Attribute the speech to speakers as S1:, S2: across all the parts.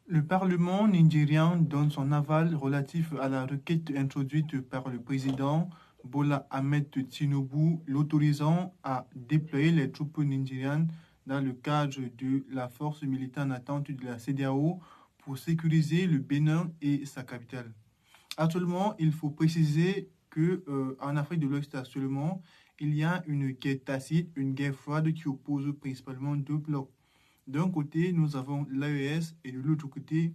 S1: Le Parlement nigérian donne son aval relatif à la requête introduite par le président Bola Ahmed Tinubu, l'autorisant à déployer les troupes nigérianes dans le cadre de la force militaire en attente de la CEDEAO pour sécuriser le Bénin et sa capitale. Actuellement, il faut préciser que en Afrique de l'Ouest actuellement, il y a une guerre tacite, une guerre froide qui oppose principalement deux blocs. D'un côté, nous avons l'AES et de l'autre côté,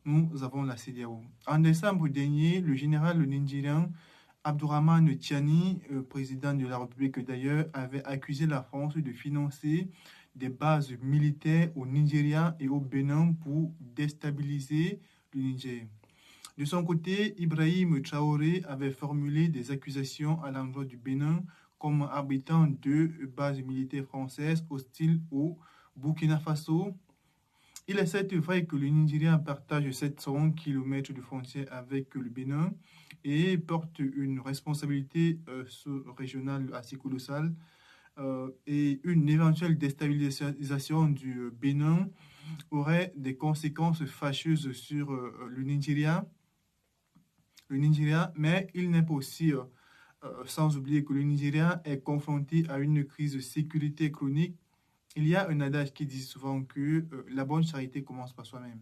S1: nous avons la CEDEAO. En décembre dernier, le général nigérian Abdourahmane Tiani, président de la République d'ailleurs, avait accusé la France de financer des bases militaires au Nigeria et au Bénin pour déstabiliser le Niger. De son côté, Ibrahim Traoré avait formulé des accusations à l'endroit du Bénin comme abritant deux bases militaires françaises hostiles au Burkina Faso. Il est certes vrai que le Nigeria partage 700 km de frontière avec le Bénin et porte une responsabilité régionale assez colossale, et une éventuelle déstabilisation du Bénin aurait des conséquences fâcheuses sur le Nigeria, mais il n'est pas aussi sans oublier que le Nigeria est confronté à une crise de sécurité chronique. Il y a un adage qui dit souvent que la bonne charité commence par soi-même.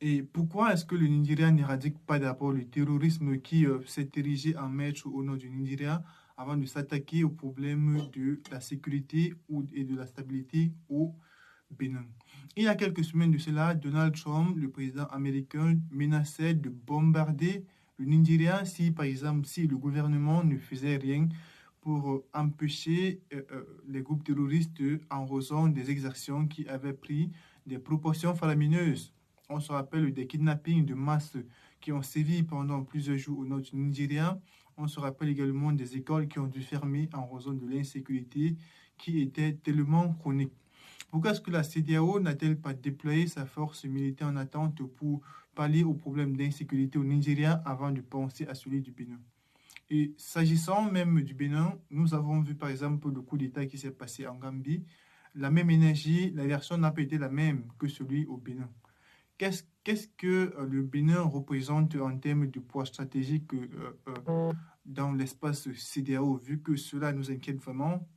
S1: Et pourquoi est-ce que le Nigeria n'éradique pas d'abord le terrorisme qui s'est érigé en maître au nord du Nigeria avant de s'attaquer au problème de la sécurité et de la stabilité au Bénin? Il y a quelques semaines de cela, Donald Trump, le président américain, menaçait de bombarder le Nigeria si, par exemple, si le gouvernement ne faisait rien pour empêcher les groupes terroristes en raison des exactions qui avaient pris des proportions faramineuses. On se rappelle des kidnappings de masse qui ont sévi pendant plusieurs jours au nord du Nigeria. On se rappelle également des écoles qui ont dû fermer en raison de l'insécurité qui était tellement chronique. Pourquoi est-ce que la CEDEAO n'a-t-elle pas déployé sa force militaire en attente pour pallier au problème d'insécurité au Nigeria avant de penser à celui du Bénin? Et s'agissant même du Bénin, nous avons vu par exemple le coup d'État qui s'est passé en Gambie. La même énergie, la version n'a pas été la même que celui au Bénin. Qu'est-ce que le Bénin représente en termes de poids stratégique dans l'espace CEDEAO, vu que cela nous inquiète vraiment?